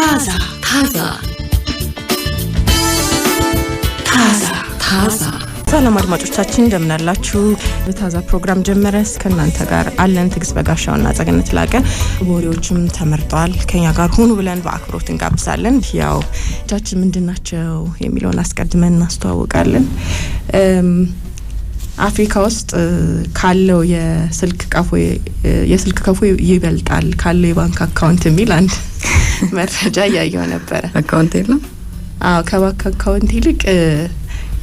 ታዛ ሰላም አድማጮቻችን እንደምን አላችሁ? በታዛ ፕሮግራም ጀመረ። እስከናንተ ጋር አለን ትግስት በጋሻውና ጸገነት ላቀ። ወሬዎችም ተመርጧል። ከኛ ጋር ሁኑ ብለን በአክብሮት እንጋብዛለን። ያው ቻችን ምንድናቸው የሚለውን አስቀድመን እናስተዋውቃለን። አፍሪካ ውስጥ ካለው የስልክ ቀፎ ይበልጣል ካለው የባንክ አካውንት የሚል አንድ መረጃ ያያየው ነበር። አካውንት የለም? አዎ፣ ከባንክ አካውንት ይልቅ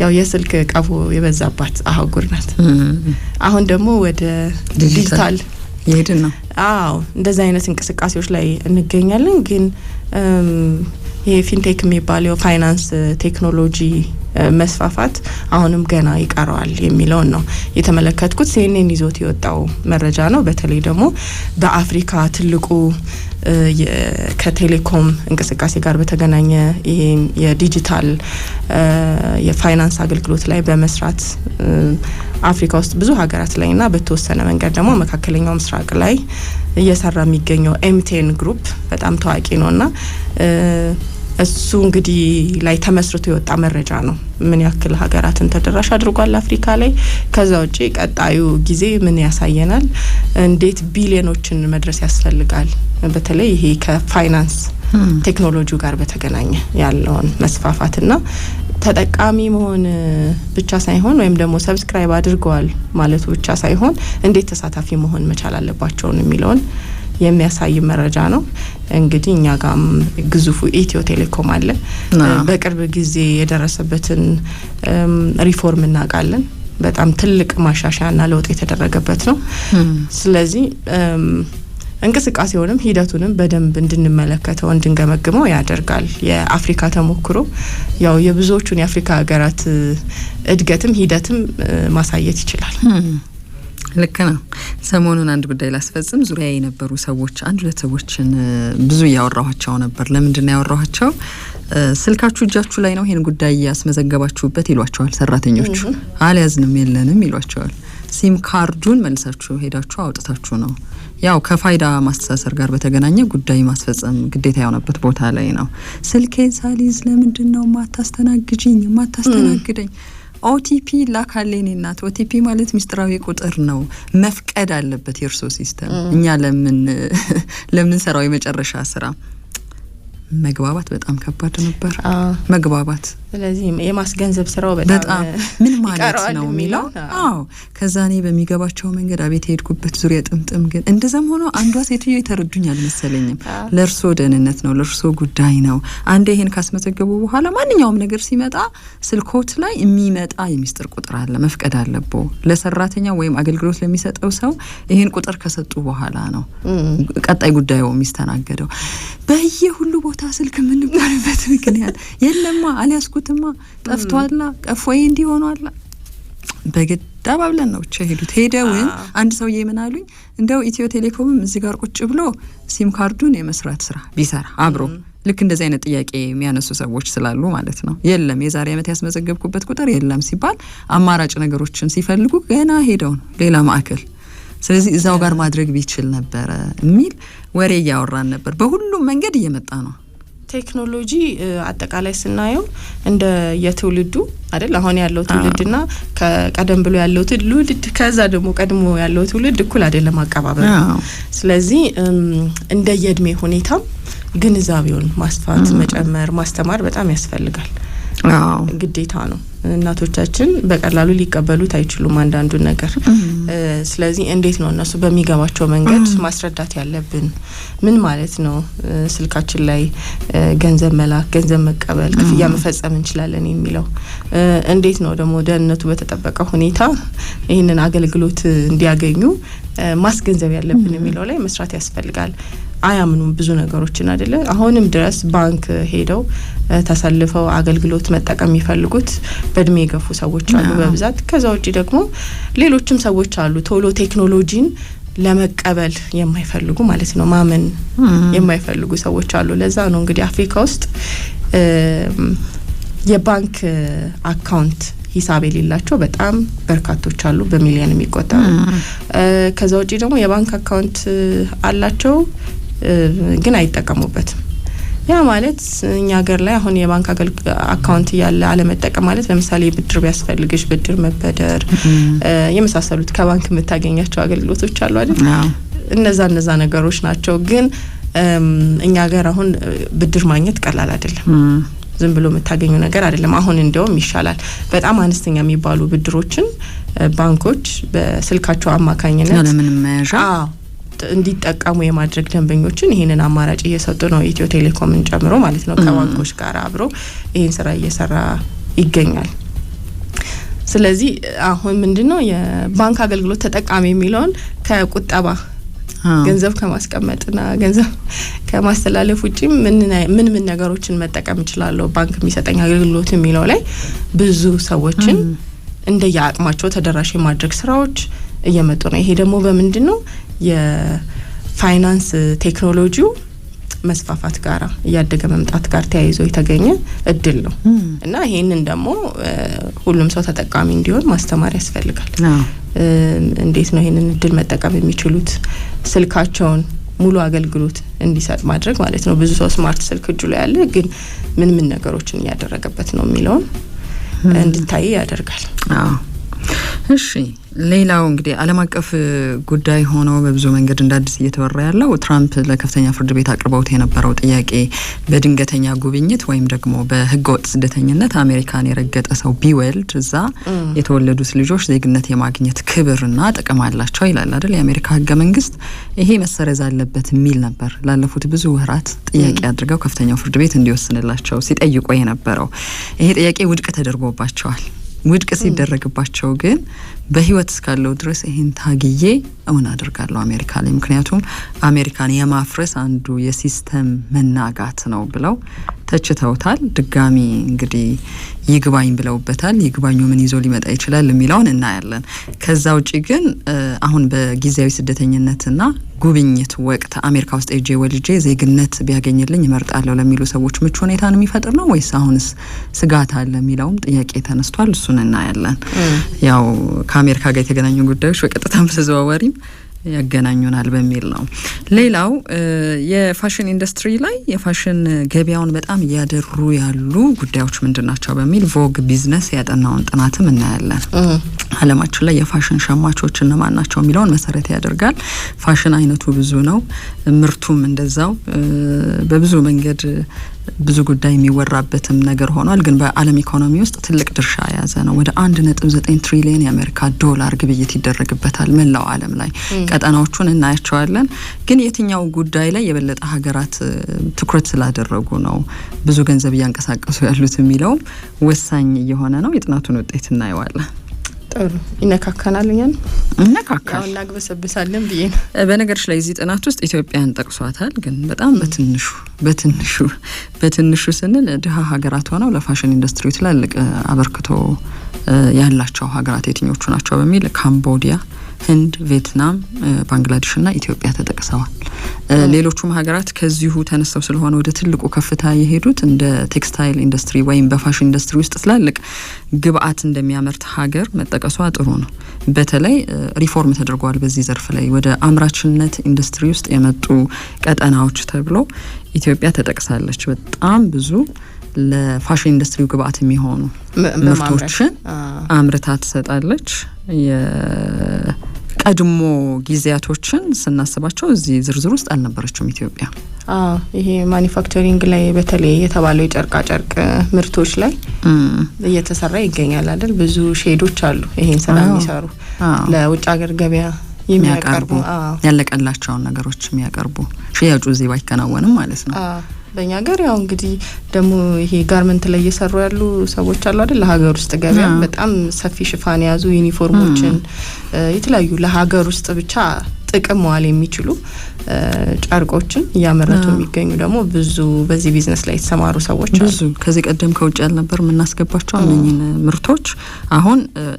ያው የስልክ ቀፎ የበዛባት አህጉር ናት። አሁን ደግሞ ወደ ዲጂታል ይሄድን ነው። አዎ፣ እንደዛ አይነት እንቅስቃሴዎች ላይ እንገኛለን። ግን ይሄ ፊንቴክ የሚባለው ፋይናንስ ቴክኖሎጂ መስፋፋት አሁንም ገና ይቀራል የሚለውን ነው የተመለከትኩት። ሲኤንኤን ይዞት የወጣው መረጃ ነው። በተለይ ደግሞ በአፍሪካ ትልቁ ከቴሌኮም እንቅስቃሴ ጋር በተገናኘ ይሄ የዲጂታል የፋይናንስ አገልግሎት ላይ በመስራት አፍሪካ ውስጥ ብዙ ሀገራት ላይና በተወሰነ መንገድ ደግሞ መካከለኛው ምስራቅ ላይ እየሰራ የሚገኘው ኤምቴን ግሩፕ በጣም ታዋቂ ነውና እሱ እንግዲህ ላይ ተመስርቶ የወጣ መረጃ ነው። ምን ያክል ሀገራትን ተደራሽ አድርጓል አፍሪካ ላይ? ከዛ ውጪ ቀጣዩ ጊዜ ምን ያሳየናል? እንዴት ቢሊዮኖችን መድረስ ያስፈልጋል? በተለይ ይሄ ከፋይናንስ ቴክኖሎጂው ጋር በተገናኘ ያለውን መስፋፋትና ተጠቃሚ መሆን ብቻ ሳይሆን ወይም ደግሞ ሰብስክራይብ አድርገዋል ማለቱ ብቻ ሳይሆን እንዴት ተሳታፊ መሆን መቻል አለባቸው የሚለውን የሚያሳይ መረጃ ነው። እንግዲህ እኛ ጋም ግዙፉ ኢትዮ ቴሌኮም አለ። በቅርብ ጊዜ የደረሰበትን ሪፎርም እናውቃለን። በጣም ትልቅ ማሻሻያና ለውጥ የተደረገበት ነው። ስለዚህ እንቅስቃሴውንም ሂደቱንም በደንብ እንድንመለከተው እንድንገመግመው ያደርጋል። የአፍሪካ ተሞክሮ ያው የብዙዎቹን የአፍሪካ ሀገራት እድገትም ሂደትም ማሳየት ይችላል። ልክ ነው። ሰሞኑን አንድ ጉዳይ ላስፈጽም ዙሪያ የነበሩ ሰዎች አንድ ሁለት ሰዎችን ብዙ ያወራኋቸው ነበር። ለምንድን ነው ያወራኋቸው? ስልካችሁ እጃችሁ ላይ ነው፣ ይሄን ጉዳይ ያስመዘገባችሁበት ይሏቸዋል ሰራተኞቹ። አልያዝንም የለንም ይሏቸዋል። ሲም ካርዱን መልሳችሁ ሄዳችሁ አውጥታችሁ ነው። ያው ከፋይዳ ማስተሳሰር ጋር በተገናኘ ጉዳይ ማስፈጸም ግዴታ የሆነበት ቦታ ላይ ነው። ስልኬን ሳሊዝ ለምንድን ነው ማታስተናግደኝ? ኦቲፒ ላካለኝ እናት። ኦቲፒ ማለት ሚስጥራዊ ቁጥር ነው። መፍቀድ አለበት የርሶ ሲስተም። እኛ ለምን ሰራው የመጨረሻ ስራ መግባባት በጣም ከባድ ነበር። መግባባት ስለዚህ የማስገንዘብ ስራው በጣም ምን ማለት ነው የሚለው። አዎ ከዛ እኔ በሚገባቸው መንገድ አቤት ሄድኩበት ዙሪያ ጥምጥም። ግን እንደዛም ሆኖ አንዷ ሴትዮ የተረዱኝ አልመሰለኝም። ለርሶ ደህንነት ነው፣ ለርሶ ጉዳይ ነው። አንዴ ይሄን ካስመዘገቡ በኋላ ማንኛውም ነገር ሲመጣ ስልኮት ላይ የሚመጣ የሚስጥር ቁጥር አለ፣ መፍቀድ አለቦ። ለሰራተኛ ወይም አገልግሎት ለሚሰጠው ሰው ይሄን ቁጥር ከሰጡ በኋላ ነው ቀጣይ ጉዳዩ የሚስተናገደው። በየሁሉ ቦታ ስልክ ምንባልበት ምክንያት የለማ አልያዝኩትማ ጠፍቷልና ቀፎዬ እንዲሆኗላ በግድ አባብለን ነው ብቻ ሄደውን አንድ ሰውዬ ምን አሉኝ፣ እንደው ኢትዮ ቴሌኮምም እዚህ ጋር ቁጭ ብሎ ሲም ካርዱን የመስራት ስራ ቢሰራ አብሮ ልክ እንደዚህ አይነት ጥያቄ የሚያነሱ ሰዎች ስላሉ ማለት ነው። የለም የዛሬ ዓመት ያስመዘገብኩበት ቁጥር የለም ሲባል አማራጭ ነገሮችን ሲፈልጉ ገና ሄደው ነው ሌላ ማዕከል። ስለዚህ እዛው ጋር ማድረግ ቢችል ነበረ የሚል ወሬ እያወራን ነበር። በሁሉም መንገድ እየመጣ ነው ቴክኖሎጂ። አጠቃላይ ስናየው እንደ የትውልዱ አይደል? አሁን ያለው ትውልድና ከቀደም ብሎ ያለው ትውልድ ከዛ ደግሞ ቀድሞ ያለው ትውልድ እኩል አይደለም አቀባበሉ። ስለዚህ እንደ የእድሜ ሁኔታም ግንዛቤውን ማስፋት፣ መጨመር፣ ማስተማር በጣም ያስፈልጋል። ግዴታ ነው። እናቶቻችን በቀላሉ ሊቀበሉት አይችሉም አንዳንዱን ነገር። ስለዚህ እንዴት ነው እነሱ በሚገባቸው መንገድ ማስረዳት ያለብን? ምን ማለት ነው ስልካችን ላይ ገንዘብ መላክ፣ ገንዘብ መቀበል፣ ክፍያ መፈጸም እንችላለን የሚለው እንዴት ነው ደግሞ ደህንነቱ በተጠበቀ ሁኔታ ይህንን አገልግሎት እንዲያገኙ ማስገንዘብ ያለብን የሚለው ላይ መስራት ያስፈልጋል። አያምኑም ብዙ ነገሮችን አይደለ? አሁንም ድረስ ባንክ ሄደው ተሰልፈው አገልግሎት መጠቀም የሚፈልጉት በእድሜ የገፉ ሰዎች አሉ በብዛት። ከዛ ውጪ ደግሞ ሌሎችም ሰዎች አሉ ቶሎ ቴክኖሎጂን ለመቀበል የማይፈልጉ ማለት ነው፣ ማመን የማይፈልጉ ሰዎች አሉ። ለዛ ነው እንግዲህ አፍሪካ ውስጥ የባንክ አካውንት ሂሳብ የሌላቸው በጣም በርካቶች አሉ፣ በሚሊዮን የሚቆጠሩ። ከዛ ውጪ ደግሞ የባንክ አካውንት አላቸው ግን አይጠቀሙበትም። ያ ማለት እኛ ሀገር ላይ አሁን የባንክ አካውንት ያለ አለመጠቀም ማለት ለምሳሌ ብድር ቢያስፈልግሽ ብድር መበደር የመሳሰሉት ከባንክ የምታገኛቸው አገልግሎቶች አሉ አይደል? እነዛ ነገሮች ናቸው። ግን እኛ ሀገር አሁን ብድር ማግኘት ቀላል አይደለም። ዝም ብሎ የምታገኙ ነገር አይደለም። አሁን እንደውም ይሻላል። በጣም አነስተኛ የሚባሉ ብድሮችን ባንኮች በስልካቸው አማካኝነት ለምንም መያዣ እንዲጠቀሙ የማድረግ ደንበኞችን ይሄንን አማራጭ እየሰጡ ነው። ኢትዮ ቴሌኮምን ጨምሮ ማለት ነው ከባንኮች ጋር አብሮ ይሄን ስራ እየሰራ ይገኛል። ስለዚህ አሁን ምንድነው የባንክ አገልግሎት ተጠቃሚ የሚለውን ከቁጠባ ገንዘብ ከማስቀመጥና ገንዘብ ከማስተላለፍ ውጪ ምን ነገሮችን መጠቀም እችላለሁ ባንክ የሚሰጠኝ አገልግሎት የሚለው ላይ ብዙ ሰዎችን እንደየአቅማቸው ተደራሽ የማድረግ ስራዎች እየመጡ ነው። ይሄ ደግሞ በምንድነው የፋይናንስ ቴክኖሎጂው መስፋፋት ጋራ እያደገ መምጣት ጋር ተያይዞ የተገኘ እድል ነው እና ይሄንን ደግሞ ሁሉም ሰው ተጠቃሚ እንዲሆን ማስተማር ያስፈልጋል። እንዴት ነው ይሄንን እድል መጠቀም የሚችሉት? ስልካቸውን ሙሉ አገልግሎት እንዲሰጥ ማድረግ ማለት ነው። ብዙ ሰው ስማርት ስልክ እጁ ላይ ያለ ግን ምን እያደረገበት ነው የሚለውን እንድታይ ያደርጋል። እሺ ሌላው እንግዲህ ዓለም አቀፍ ጉዳይ ሆኖ በብዙ መንገድ እንዳዲስ እየተወራ ያለው ትራምፕ ለከፍተኛ ፍርድ ቤት አቅርበውት የነበረው ጥያቄ በድንገተኛ ጉብኝት ወይም ደግሞ በህገወጥ ስደተኝነት አሜሪካን የረገጠ ሰው ቢወልድ እዛ የተወለዱት ልጆች ዜግነት የማግኘት ክብርና ጥቅም አላቸው ይላል አይደል የአሜሪካ ህገ መንግስት። ይሄ መሰረዝ አለበት የሚል ነበር ላለፉት ብዙ ወራት ጥያቄ አድርገው ከፍተኛው ፍርድ ቤት እንዲወስንላቸው ሲጠይቁ የነበረው። ይሄ ጥያቄ ውድቅ ተደርጎባቸዋል። ውድቅ ሲደረግባቸው ግን በህይወት እስካለው ድረስ ይሄን ታግዬ እውን አድርጋለሁ አሜሪካ ላይ፣ ምክንያቱም አሜሪካን የማፍረስ አንዱ የሲስተም መናጋት ነው ብለው ተችተውታል። ድጋሚ እንግዲህ ይግባኝ ብለውበታል። ይግባኙ ምን ይዞ ሊመጣ ይችላል የሚለውን እናያለን። ከዛ ውጪ ግን አሁን በጊዜያዊ ስደተኝነትና ጉብኝት ወቅት አሜሪካ ውስጥ ሄጄ ወልጄ ዜግነት ቢያገኝልኝ እመርጣለሁ ለሚሉ ሰዎች ምቹ ሁኔታን የሚፈጥር ነው ወይስ አሁንስ ስጋት አለ የሚለውም ጥያቄ ተነስቷል። እሱን እናያለን። ያው ከአሜሪካ ጋር የተገናኙ ጉዳዮች በቀጥታም ተዘዋዋሪም ያገናኙናል በሚል ነው። ሌላው የፋሽን ኢንዱስትሪ ላይ የፋሽን ገበያውን በጣም እያደሩ ያሉ ጉዳዮች ምንድናቸው በሚል ቮግ ቢዝነስ ያጠናውን ጥናትም እናያለን። ዓለማችን ላይ የፋሽን ሸማቾች እነማን ናቸው የሚለውን መሰረት ያደርጋል። ፋሽን አይነቱ ብዙ ነው፣ ምርቱም እንደዛው በብዙ መንገድ ብዙ ጉዳይ የሚወራበትም ነገር ሆኗል። ግን በዓለም ኢኮኖሚ ውስጥ ትልቅ ድርሻ የያዘ ነው። ወደ 1.9 ትሪሊዮን የአሜሪካ ዶላር ግብይት ይደረግበታል መላው ዓለም ላይ። ቀጠናዎቹን እናያቸዋለን። ግን የትኛው ጉዳይ ላይ የበለጠ ሀገራት ትኩረት ስላደረጉ ነው ብዙ ገንዘብ እያንቀሳቀሱ ያሉት የሚለው ወሳኝ እየሆነ ነው። የጥናቱን ውጤት እናየዋለን። ጥሩ ይነካካናል። እኛን እናካካል ያው እናግበሰብሳለን ብዬ ነው። በነገርሽ ላይ እዚህ ጥናት ውስጥ ኢትዮጵያን ጠቅሷታል። ግን በጣም በትንሹ ስንል ድሀ ሀገራት ሆነው ለፋሽን ኢንዱስትሪ ትላልቅ አበርክቶ ያላቸው ሀገራት የትኞቹ ናቸው በሚል ካምቦዲያ፣ ህንድ፣ ቪየትናም፣ ባንግላዴሽና ኢትዮጵያ ተጠቅሰዋል። ሌሎቹም ሀገራት ከዚሁ ተነስተው ስለሆነ ወደ ትልቁ ከፍታ የሄዱት እንደ ቴክስታይል ኢንዱስትሪ ወይም በፋሽን ኢንዱስትሪ ውስጥ ትላልቅ ግብአት እንደሚያመርት ሀገር መጠቀሷ ጥሩ ነው። በተለይ ሪፎርም ተደርጓል በዚህ ዘርፍ ላይ ወደ አምራችነት ኢንዱስትሪ ውስጥ የመጡ ቀጠናዎች ተብሎ ኢትዮጵያ ተጠቅሳለች። በጣም ብዙ ለፋሽን ኢንዱስትሪው ግብአት የሚሆኑ ምርቶችን አምርታ ትሰጣለች። የቀድሞ ጊዜያቶችን ስናስባቸው እዚህ ዝርዝር ውስጥ አልነበረችም ኢትዮጵያ። ይሄ ማኒፋክቸሪንግ ላይ በተለይ የተባለው የጨርቃ ጨርቅ ምርቶች ላይ እየተሰራ ይገኛል አይደል? ብዙ ሼዶች አሉ ይሄን ስራ የሚሰሩ ለውጭ ሀገር ገበያ የሚያቀርቡ ያለቀላቸውን ነገሮች የሚያቀርቡ ሽያጩ እዚህ ባይከናወንም ማለት ነው። በእኛ ሀገር ያው እንግዲህ ደግሞ ይሄ ጋርመንት ላይ እየሰሩ ያሉ ሰዎች አሉ አይደል? ለሀገር ውስጥ ገበያ በጣም ሰፊ ሽፋን የያዙ ዩኒፎርሞችን የተለያዩ ለሀገር ውስጥ ብቻ ጥቅም መዋል የሚችሉ ጨርቆችን እያመረቱ የሚገኙ ደግሞ ብዙ በዚህ ቢዝነስ ላይ የተሰማሩ ሰዎች አሉ። ብዙ ከዚህ ቀደም ከውጭ ያልነበር የምናስገባቸው እነኚህን ምርቶች አሁን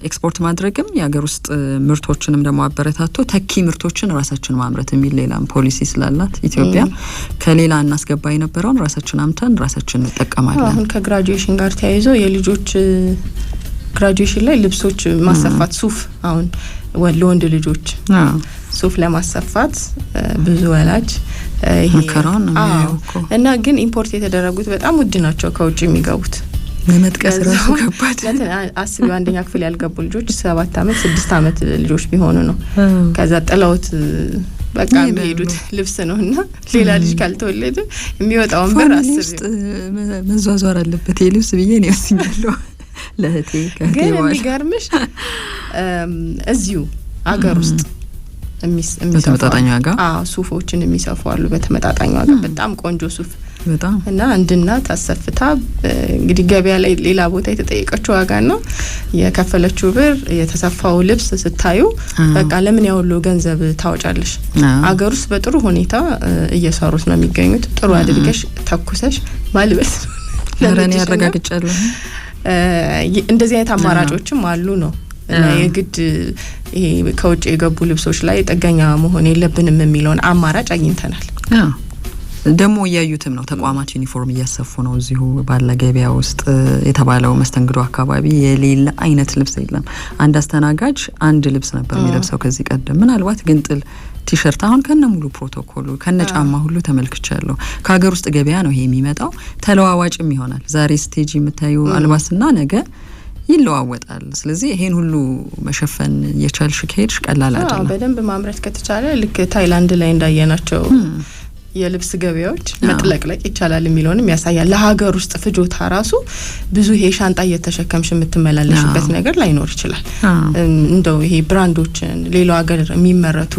ኤክስፖርት ማድረግም የሀገር ውስጥ ምርቶችንም ደግሞ አበረታቶ ተኪ ምርቶችን ራሳችን ማምረት የሚል ሌላም ፖሊሲ ስላላት ኢትዮጵያ ከሌላ እናስገባ የነበረውን ራሳችን አምተን ራሳችን እንጠቀማለን። አሁን ከግራጁዌሽን ጋር ተያይዞ የልጆች ግራጁዌሽን ላይ ልብሶች ማሰፋት ሱፍ አሁን ለወንድ ልጆች ሱፍ ለማሰፋት ብዙ ወላጅ መከራን ነው እና ግን ኢምፖርት የተደረጉት በጣም ውድ ናቸው ከውጭ የሚገቡት ለመጥቀስ ራሱ ከባድ አስቢ አንደኛ ክፍል ያልገቡ ልጆች 7 አመት 6 አመት ልጆች ቢሆኑ ነው ከዛ ጥለውት በቃ የሚሄዱት ልብስ ነውና ሌላ ልጅ ካልተወለደ የሚወጣው ብር አስቢ መዟዟር አለበት የልብስ ብዬ ነው ያስኛለሁ ለህቴ ግን የሚገርምሽ እዚሁ አገር ውስጥ በተመጣጣኝ ዋጋ ሱፎችን የሚሰፉ አሉ በተመጣጣኝ ዋጋ በጣም ቆንጆ ሱፍ በጣም እና አንድናት አሰፍታ እንግዲህ ገበያ ላይ ሌላ ቦታ የተጠየቀችው ዋጋ ነው የከፈለችው ብር የተሰፋው ልብስ ስታዩ በቃ ለምን ያውሉ ገንዘብ ታወጫለሽ አገር ውስጥ በጥሩ ሁኔታ እየሰሩት ነው የሚገኙት ጥሩ አድርገሽ ተኩሰሽ ማልበስ ለራኔ ያረጋግጫለሁ እንደዚህ አይነት አማራጮችም አሉ ነው እና የግድ ይሄ ከውጭ የገቡ ልብሶች ላይ ጥገኛ መሆን የለብንም የሚለውን አማራጭ አግኝተናል ደሞ ያዩትም ነው ተቋማት ዩኒፎርም እያሰፉ ነው እዚሁ ባለ ገበያ ውስጥ የተባለው መስተንግዶ አካባቢ የሌላ አይነት ልብስ የለም አንድ አስተናጋጅ አንድ ልብስ ነበር የሚለብሰው ከዚህ ቀደም ምናልባት ግንጥል ቲሸርት አሁን ከነ ሙሉ ፕሮቶኮሉ ከነ ጫማ ሁሉ ተመልክቻለሁ ከሀገር ውስጥ ገበያ ነው ይሄ የሚመጣው ተለዋዋጭም ይሆናል ዛሬ ስቴጅ የምታዩ አልባስና ነገ ይለዋወጣል ስለዚህ ይሄን ሁሉ መሸፈን የቻልሽ ከሄድሽ ቀላል አይደለም በደንብ ማምረት ከተቻለ ልክ ታይላንድ ላይ እንዳየናቸው የልብስ ገበያዎች መጥለቅለቅ ይቻላል የሚለውንም ያሳያል ለሀገር ውስጥ ፍጆታ ራሱ ብዙ ይሄ ሻንጣ እየተሸከምሽ የምትመላለሽበት ነገር ላይኖር ይችላል እንደው ይሄ ብራንዶችን ሌላው ሀገር የሚመረቱ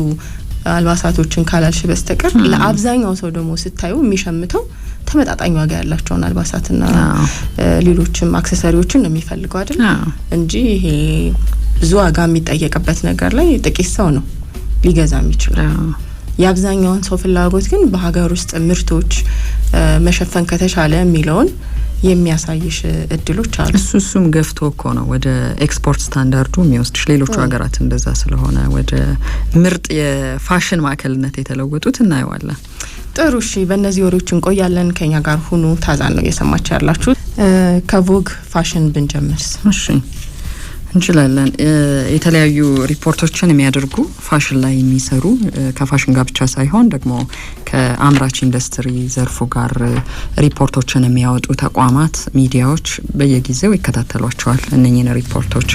አልባሳቶችን ካላልሽ በስተቀር ለአብዛኛው ሰው ደግሞ ስታዩ የሚሸምተው ተመጣጣኝ ዋጋ ያላቸውን አልባሳትና ሌሎችም አክሰሰሪዎችን ነው የሚፈልገው አይደል እንጂ ይሄ ብዙ ዋጋ የሚጠየቅበት ነገር ላይ ጥቂት ሰው ነው ሊገዛ የሚችለው የአብዛኛውን ሰው ፍላጎት ግን በሀገር ውስጥ ምርቶች መሸፈን ከተቻለ የሚለውን የሚያሳይሽ እድሎች አሉ እሱም ገፍቶ እኮ ነው ወደ ኤክስፖርት ስታንዳርዱ የሚወስድሽ ሌሎች ሀገራት እንደዛ ስለሆነ ወደ ምርጥ የፋሽን ማዕከልነት የተለወጡት እናየዋለን ጥሩ እሺ በእነዚህ ወሬዎች እንቆያለን ከኛ ጋር ሁኑ ታዛን ነው እየሰማችሁ ያላችሁ ከቮግ ፋሽን ብንጀምርስ እሺ እንችላለን የተለያዩ ሪፖርቶችን የሚያደርጉ ፋሽን ላይ የሚሰሩ ከፋሽን ጋር ብቻ ሳይሆን ደግሞ ከአምራች ኢንዱስትሪ ዘርፉ ጋር ሪፖርቶችን የሚያወጡ ተቋማት ሚዲያዎች በየጊዜው ይከታተሏቸዋል እነኚህን ሪፖርቶች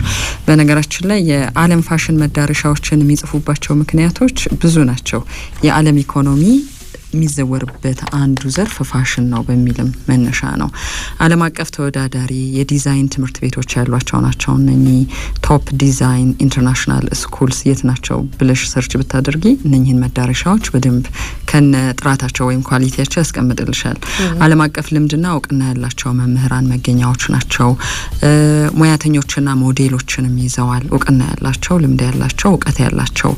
በነገራችን ላይ የዓለም ፋሽን መዳረሻዎችን የሚጽፉባቸው ምክንያቶች ብዙ ናቸው የዓለም ኢኮኖሚ የሚዘወርበት አንዱ ዘርፍ ፋሽን ነው በሚልም መነሻ ነው ዓለም አቀፍ ተወዳዳሪ የዲዛይን ትምህርት ቤቶች ያሏቸው ናቸው እነኚህ ቶፕ ዲዛይን ኢንተርናሽናል ስኩልስ የት ናቸው ብለሽ ሰርች ብታደርጊ እነኚህን መዳረሻዎች በደንብ ከነ ጥራታቸው ወይም ኳሊቲያቸው ያስቀምጥልሻል ዓለም አቀፍ ልምድና እውቅና ያላቸው መምህራን መገኛዎች ናቸው ሙያተኞችና ሞዴሎችንም ይዘዋል እውቅና ያላቸው ልምድ ያላቸው እውቀት ያላቸው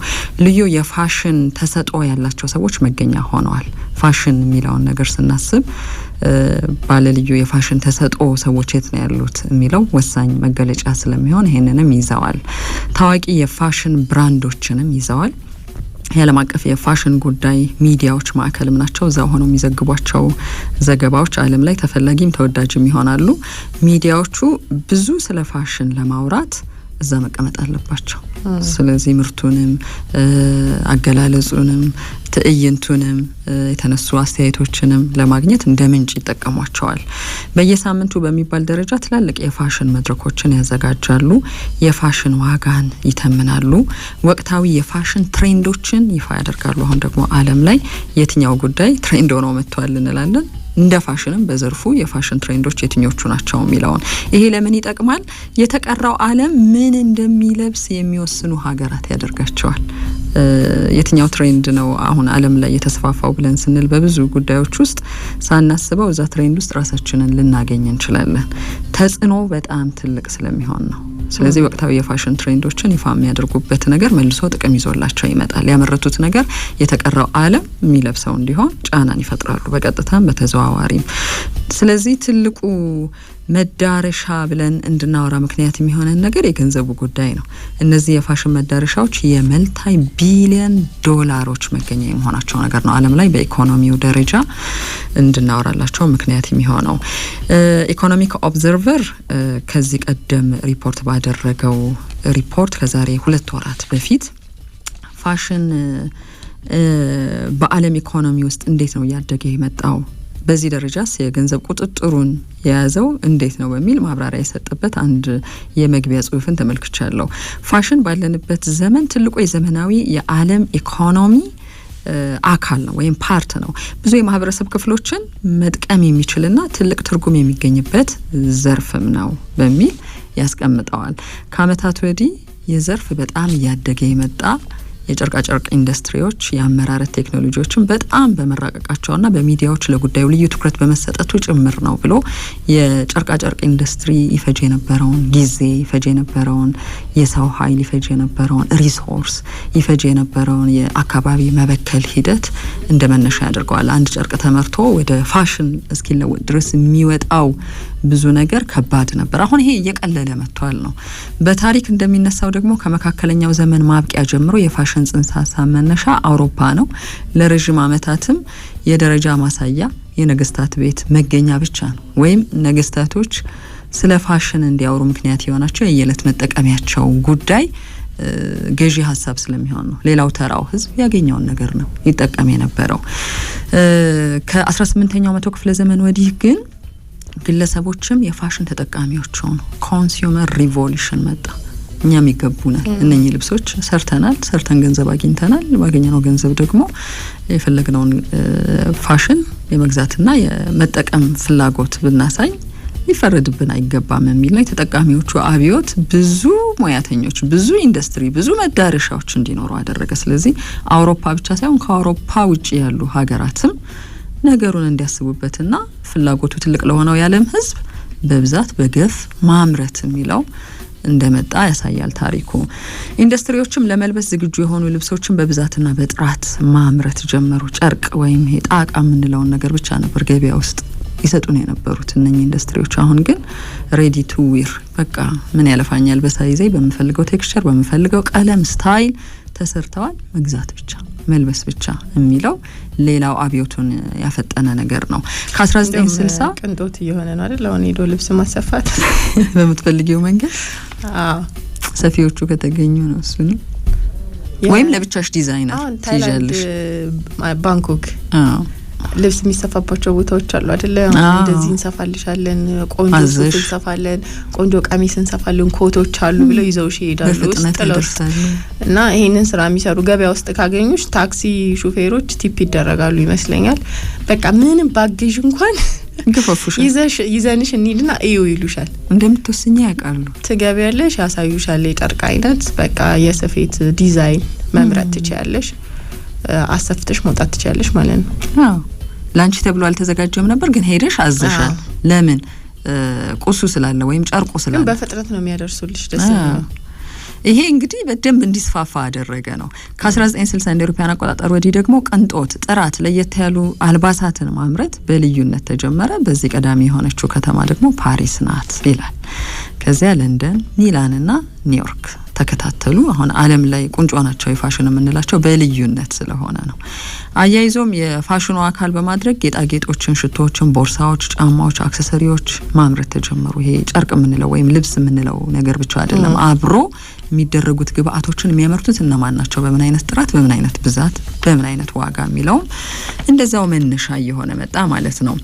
ልዩ የፋሽን ተሰጥኦ ያላቸው ሰዎች መገኛ ሆነዋል ፋሽን የሚለውን ነገር ስናስብ ባለልዩ የፋሽን ተሰጥኦ ሰዎች የት ነው ያሉት የሚለው ወሳኝ መገለጫ ስለሚሆን ይሄንንም ይዘዋል ታዋቂ የፋሽን ብራንዶችንም ይዘዋል የዓለም አቀፍ የፋሽን ጉዳይ ሚዲያዎች ማዕከልም ናቸው እዛው ሆነው የሚዘግቧቸው ዘገባዎች ዓለም ላይ ተፈላጊም ተወዳጅም ይሆናሉ ሚዲያዎቹ ብዙ ስለ ፋሽን ለማውራት እዛ መቀመጥ አለባቸው ስለዚህ ምርቱንም አገላለጹንም ትዕይንቱንም የተነሱ አስተያየቶችንም ለማግኘት እንደ ምንጭ ይጠቀሟቸዋል በየሳምንቱ በሚባል ደረጃ ትላልቅ የፋሽን መድረኮችን ያዘጋጃሉ የፋሽን ዋጋን ይተምናሉ ወቅታዊ የፋሽን ትሬንዶችን ይፋ ያደርጋሉ አሁን ደግሞ ዓለም ላይ የትኛው ጉዳይ ትሬንድ ሆኖ መጥቷል እንላለን እንደ ፋሽንም በዘርፉ የፋሽን ትሬንዶች የትኞቹ ናቸው የሚለውን ይሄ ለምን ይጠቅማል የተቀራው ዓለም ምን እንደሚለብስ የሚወስኑ ሀገራት ያደርጋቸዋል የትኛው ትሬንድ ነው አሁን ዓለም ላይ የተስፋፋው ብለን ስንል በብዙ ጉዳዮች ውስጥ ሳናስበው እዛ ትሬንድ ውስጥ ራሳችንን ልናገኝ እንችላለን ተጽዕኖ በጣም ትልቅ ስለሚሆን ነው ስለዚህ ወቅታዊ የፋሽን ትሬንዶችን ይፋ የሚያደርጉበት ነገር መልሶ ጥቅም ይዞላቸው ይመጣል ያመረቱት ነገር የተቀራው ዓለም የሚለብሰው እንዲሆን ጫናን ይፈጥራሉ በቀጥታም በተዘዋዋሪም ስለዚህ ትልቁ መዳረሻ ብለን እንድናወራ ምክንያት የሚሆነን ነገር የገንዘቡ ጉዳይ ነው እነዚህ የፋሽን መዳረሻዎች የመልታይ ቢሊየን ዶላሮች መገኛ የመሆናቸው ነገር ነው ዓለም ላይ በኢኮኖሚው ደረጃ እንድናወራላቸው ምክንያት የሚሆነው ኢኮኖሚክ ኦብዘርቨር ከዚህ ቀደም ሪፖርት ባደረገው ሪፖርት ከዛሬ 2 ወራት በፊት ፋሽን በዓለም ኢኮኖሚ ውስጥ እንዴት ነው እያደገ የመጣው? በዚህ ደረጃስ የገንዘብ ቁጥጥሩን የያዘው እንዴት ነው በሚል ማብራሪያ የሰጠበት አንድ የመግቢያ ጽሑፍን ተመልክቻለሁ። ፋሽን ባለንበት ዘመን ትልቁ የዘመናዊ የዓለም ኢኮኖሚ አካል ነው ወይም ፓርት ነው። ብዙ የማህበረሰብ ክፍሎችን መጥቀም የሚችልና ትልቅ ትርጉም የሚገኝበት ዘርፍም ነው በሚል ያስቀምጠዋል። ከአመታት ወዲህ የዘርፍ በጣም እያደገ የመጣ የጨርቃጨርቅ ኢንዱስትሪዎች የአመራረት ቴክኖሎጂዎችን በጣም በመራቀቃቸውና በሚዲያዎች ለጉዳዩ ልዩ ትኩረት በመሰጠቱ ጭምር ነው ብሎ የጨርቃጨርቅ ኢንዱስትሪ ይፈጅ የነበረውን ጊዜ፣ ይፈጅ የነበረውን የሰው ኃይል፣ ይፈጅ የነበረውን ሪሶርስ፣ ይፈጅ የነበረውን የአካባቢ መበከል ሂደት እንደ መነሻ ያደርገዋል። አንድ ጨርቅ ተመርቶ ወደ ፋሽን እስኪለወጥ ድረስ የሚወጣው ብዙ ነገር ከባድ ነበር። አሁን ይሄ እየቀለለ መጥቷል ነው። በታሪክ እንደሚነሳው ደግሞ ከመካከለኛው ዘመን ማብቂያ ጀምሮ የፋሽን ጽንሰ ሀሳብ መነሻ አውሮፓ ነው። ለረጅም ዓመታትም የደረጃ ማሳያ የነገስታት ቤት መገኛ ብቻ ነው። ወይም ነገስታቶች ስለ ፋሽን እንዲያወሩ ምክንያት የሆናቸው የየዕለት መጠቀሚያቸው ጉዳይ ገዢ ሀሳብ ስለሚሆን ነው። ሌላው ተራው ህዝብ ያገኘውን ነገር ነው ይጠቀም የነበረው። ከ18ኛው መቶ ክፍለ ዘመን ወዲህ ግን ግለሰቦችም የፋሽን ተጠቃሚዎች ሆኑ። ኮንሱመር ሪቮሉሽን መጣ። እኛም ይገቡናል፣ እነኚህ ልብሶች ሰርተን ገንዘብ አግኝተናል። ባገኘነው ገንዘብ ደግሞ የፈለግነውን ፋሽን የመግዛትና የመጠቀም ፍላጎት ብናሳይ ሊፈረድብን አይገባም የሚል ነው። የተጠቃሚዎቹ አብዮት ብዙ ሙያተኞች፣ ብዙ ኢንዱስትሪ፣ ብዙ መዳረሻዎች እንዲኖሩ አደረገ። ስለዚህ አውሮፓ ብቻ ሳይሆን ከአውሮፓ ውጭ ያሉ ሀገራትም ነገሩን እንዲያስቡበትና ፍላጎቱ ትልቅ ለሆነው የዓለም ህዝብ በብዛት በገፍ ማምረት የሚለው እንደመጣ ያሳያል ታሪኩ። ኢንዱስትሪዎችም ለመልበስ ዝግጁ የሆኑ ልብሶችን በብዛትና በጥራት ማምረት ጀመሩ። ጨርቅ ወይም ጣቃ የምንለውን ነገር ብቻ ነበር ገበያ ውስጥ ይሰጡን የነበሩት እነኚህ ኢንዱስትሪዎች። አሁን ግን ሬዲ ቱ ዊር፣ በቃ ምን ያለፋኛል በሳይዜ በምፈልገው ቴክስቸር በምፈልገው ቀለም ስታይል ተሰርተዋል፣ መግዛት ብቻ መልበስ ብቻ የሚለው ሌላው አብዮቱን ያፈጠነ ነገር ነው። ከ1960 ቅንጦት እየሆነ ነው አይደል? አሁን ሄዶ ልብስ ማሰፋት በምትፈልጊው መንገድ ሰፊዎቹ ከተገኙ ነው እሱ ነው። ወይም ለብቻሽ ዲዛይነር ትይዣለሽ። ባንኮክ ልብስ የሚሰፋባቸው ቦታዎች አሉ አይደለ? እንደዚህ እንሰፋልሻለን፣ ቆንጆ ሱፍ እንሰፋለን፣ ቆንጆ ቀሚስ እንሰፋለን፣ ኮቶች አሉ ብለው ይዘውሽ ይሄዳሉ ውስጥ እና ይሄንን ስራ የሚሰሩ ገበያ ውስጥ ካገኙሽ ታክሲ ሹፌሮች ቲፕ ይደረጋሉ ይመስለኛል። በቃ ምንም ባግዥ እንኳን ገፈፉሻል፣ ይዘንሽ እንሂድና እዩ ይሉሻል። እንደምትወስኛ ያውቃሉ። ትገቢያለሽ፣ ያሳዩሻል የጨርቅ አይነት፣ በቃ የስፌት ዲዛይን መምረጥ ትችያለሽ፣ አሰፍተሽ መውጣት ትችያለሽ ማለት ነው። አዎ ላንቺ ተብሎ አልተዘጋጀም ነበር፣ ግን ሄደሽ አዘሻል። ለምን? ቁሱ ስላለ ወይም ጨርቁ ስላለ። ግን በፍጥነት ነው የሚያደርሱልሽ። ደስ ነው። ይሄ እንግዲህ በደንብ እንዲስፋፋ አደረገ ነው። ከ1960 እንደ አውሮፓውያን አቆጣጠር ወዲህ ደግሞ ቅንጦት፣ ጥራት፣ ለየት ያሉ አልባሳትን ማምረት በልዩነት ተጀመረ። በዚህ ቀዳሚ የሆነችው ከተማ ደግሞ ፓሪስ ናት ይላል። ከዚያ ለንደን፣ ሚላንና ኒውዮርክ ተከታተሉ። አሁን ዓለም ላይ ቁንጮ ናቸው የፋሽን የምንላቸው በልዩነት ስለሆነ ነው። አያይዞም የፋሽኑ አካል በማድረግ ጌጣጌጦችን፣ ሽቶዎችን፣ ቦርሳዎች፣ ጫማዎች፣ አክሰሰሪዎች ማምረት ተጀመሩ። ይሄ ጨርቅ የምንለው ወይም ልብስ የምንለው ነገር ብቻ አይደለም። አብሮ የሚደረጉት ግብአቶችን የሚያመርቱት እነማን ናቸው፣ በምን አይነት ጥራት፣ በምን አይነት ብዛት፣ በምን አይነት ዋጋ የሚለውም እንደዛው መነሻ እየሆነ መጣ ማለት ነው።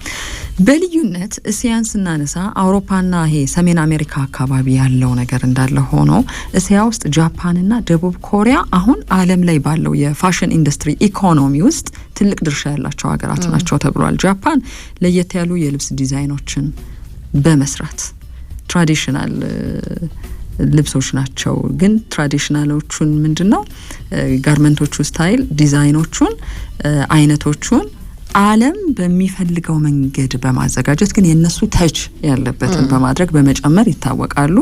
በልዩነት እስያን ስናነሳ አውሮፓና ይሄ ሰሜን አሜሪካ አካባቢ ያለው ነገር እንዳለ ሆኖ እስያ ውስጥ ጃፓንና ደቡብ ኮሪያ አሁን ዓለም ላይ ባለው የፋሽን ኢንዱስትሪ ኢኮኖሚ ውስጥ ትልቅ ድርሻ ያላቸው ሀገራት ናቸው ተብሏል። ጃፓን ለየት ያሉ የልብስ ዲዛይኖችን በመስራት ትራዲሽናል ልብሶች ናቸው። ግን ትራዲሽናሎቹን ምንድነው ጋርመንቶቹ ስታይል ዲዛይኖቹን አይነቶቹን ዓለም በሚፈልገው መንገድ በማዘጋጀት ግን የነሱ ተች ያለበትን በማድረግ በመጨመር ይታወቃሉ።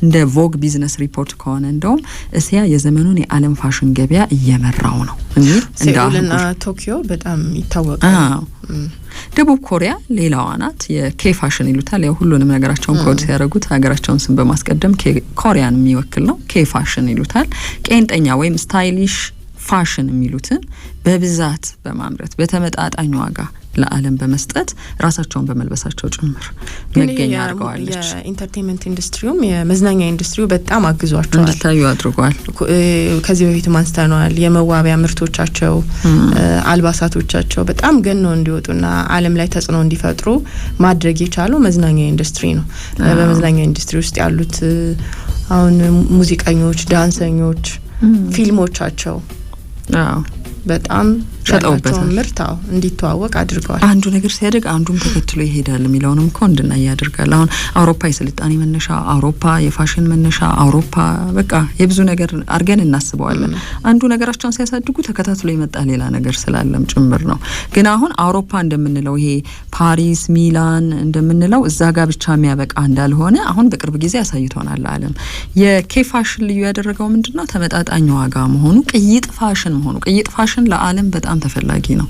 እንደ ቮግ ቢዝነስ ሪፖርት ከሆነ እንደውም እስያ የዘመኑን የዓለም ፋሽን ገበያ እየመራው ነው የሚል ሴኡልና ቶኪዮ በጣም ይታወቃሉ። ደቡብ ኮሪያ ሌላዋ ናት። የኬ ፋሽን ይሉታል። ያው ሁሉንም ነገራቸውን ኮድ ሲያደርጉት ሀገራቸውን ስም በማስቀደም ኮሪያን የሚወክል ነው። ኬ ፋሽን ይሉታል። ቄንጠኛ ወይም ስታይሊሽ ፋሽን የሚሉትን በብዛት በማምረት በተመጣጣኝ ዋጋ ለዓለም በመስጠት ራሳቸውን በመልበሳቸው ጭምር መገኛ አድርገዋለች። የኢንተርቴይንመንት ኢንዱስትሪውም የመዝናኛ ኢንዱስትሪው በጣም አግዟቸዋል፣ እንዲታዩ አድርጓል። ከዚህ በፊት ማንስተናል የመዋቢያ ምርቶቻቸው አልባሳቶቻቸው በጣም ገነው እንዲወጡና ዓለም ላይ ተጽዕኖ እንዲፈጥሩ ማድረግ የቻለው መዝናኛ ኢንዱስትሪ ነው። በመዝናኛ ኢንዱስትሪ ውስጥ ያሉት አሁን ሙዚቀኞች፣ ዳንሰኞች ፊልሞቻቸው በጣም ሸጠውበታል፣ ምርታው እንዲተዋወቅ አድርገዋል። አንዱ ነገር ሲያደግ አንዱም ተከትሎ ይሄዳል የሚለውንም እኮ እንድናይ ያደርጋል። አሁን አውሮፓ የስልጣኔ መነሻ፣ አውሮፓ የፋሽን መነሻ፣ አውሮፓ በቃ የብዙ ነገር አድርገን እናስበዋለን። አንዱ ነገራቸውን ሲያሳድጉ ተከታትሎ ይመጣ ሌላ ነገር ስላለም ጭምር ነው። ግን አሁን አውሮፓ እንደምንለው ይሄ ፓሪስ፣ ሚላን እንደምንለው እዛ ጋር ብቻ የሚያበቃ እንዳልሆነ አሁን በቅርብ ጊዜ አሳይቶናል ዓለም። የኬ ፋሽን ልዩ ያደረገው ምንድነው? ተመጣጣኝ ዋጋ መሆኑ፣ ቅይጥ ፋሽን መሆኑ። ቅይጥ ፋሽን ለዓለም በጣም ተፈላጊ ነው።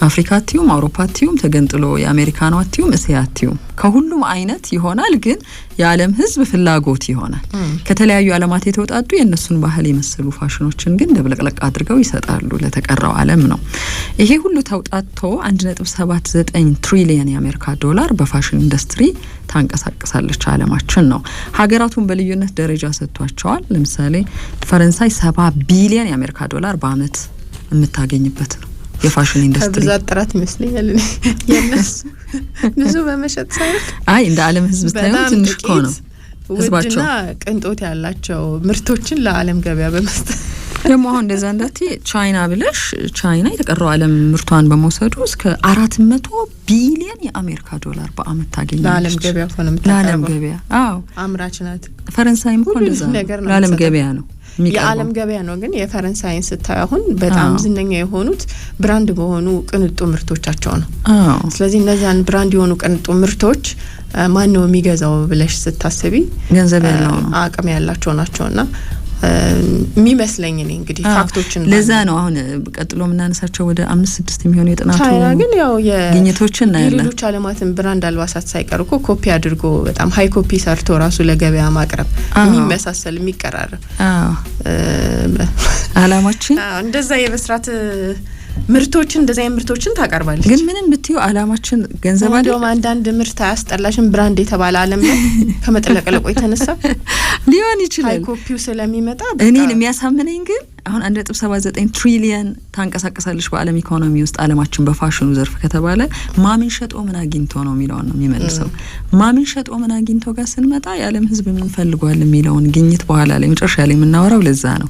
አፍሪካ አትዩም፣ አውሮፓ አትዩም፣ ተገንጥሎ የአሜሪካን አትዩም፣ እስያ አትዩም፣ ከሁሉም አይነት ይሆናል። ግን የዓለም ሕዝብ ፍላጎት ይሆናል። ከተለያዩ ዓለማት የተውጣጡ የእነሱን ባህል የመሰሉ ፋሽኖችን ግን ደብለቅለቅ አድርገው ይሰጣሉ ለተቀረው ዓለም ነው። ይሄ ሁሉ ተውጣቶ 1.79 ትሪሊየን የአሜሪካ ዶላር በፋሽን ኢንዱስትሪ ታንቀሳቀሳለች ዓለማችን ነው። ሀገራቱን በልዩነት ደረጃ ሰጥቷቸዋል። ለምሳሌ ፈረንሳይ 70 ቢሊየን የአሜሪካ ዶላር በአመት የምታገኝበት ነው የፋሽን ኢንዱስትሪ። ከብዛት ጥራት ይመስለኛል የነሱ ብዙ በመሸጥ ሳይሆን አይ እንደ ዓለም ህዝብ ታየው ትንሽ እኮ ነው ህዝባቸው ቅንጦት ያላቸው ምርቶችን ለዓለም ገበያ በመስጠት ደግሞ አሁን እንደዛ እንዳት ቻይና ብለሽ ቻይና የተቀረው ዓለም ምርቷን በመውሰዱ እስከ 400 ቢሊየን የአሜሪካ ዶላር በአመት ታገኛለች ለዓለም ገበያ ሆነ ለዓለም ገበያ። አዎ አምራች ናት። ፈረንሳይም እኮ እንደዛ ለዓለም ገበያ ነው የዓለም ገበያ ነው። ግን የፈረንሳይን ስታይ አሁን በጣም ዝነኛ የሆኑት ብራንድ በሆኑ ቅንጡ ምርቶቻቸው ነው። ስለዚህ እነዛን ብራንድ የሆኑ ቅንጡ ምርቶች ማን ነው የሚገዛው ብለሽ ስታስቢ ገንዘብ ያለው ነው አቅም ያላቸው ናቸውና የሚመስለኝ እኔ እንግዲህ ፋክቶችን ለዛ ነው አሁን ቀጥሎ የምናነሳቸው ወደ 5-6 የሚሆኑ የጥናቱ ቻይና ግን ያው ግኝቶችን ነው ሌሎች ዓለማትን ብራንድ አልባሳት ሳይቀር እኮ ኮፒ አድርጎ በጣም ሃይ ኮፒ ሰርቶ ራሱ ለገበያ ማቅረብ የሚመሳሰል የሚቀራረብ አላማችን እንደዛ የመስራት ምርቶችን እንደዛ ምርቶችን ታቀርባለች። ግን ምንም ብትዩ አላማችን ገንዘብ አይደል? አንዳንድ ምርት አያስጠላሽም ብራንድ የተባለ ዓለም ላይ ከመጠለቀለቆ የተነሳ ሊሆን ይችላል ሃይ ኮፒው ስለሚመጣ እኔን የሚያሳምነኝ ግን አሁን 1.79 ትሪሊየን ታንቀሳቀሳለች በዓለም ኢኮኖሚ ውስጥ ዓለማችን በፋሽኑ ዘርፍ ከተባለ ማምን ሸጦ ምን አግኝቶ ነው የሚለውን ነው የሚመልሰው። ማምን ሸጦ ምን አግኝቶ ጋር ስንመጣ የዓለም ሕዝብ ምን ፈልጓል የሚለውን ግኝት በኋላ ላይ መጨረሻ ላይ የምናወራው ለዛ ነው።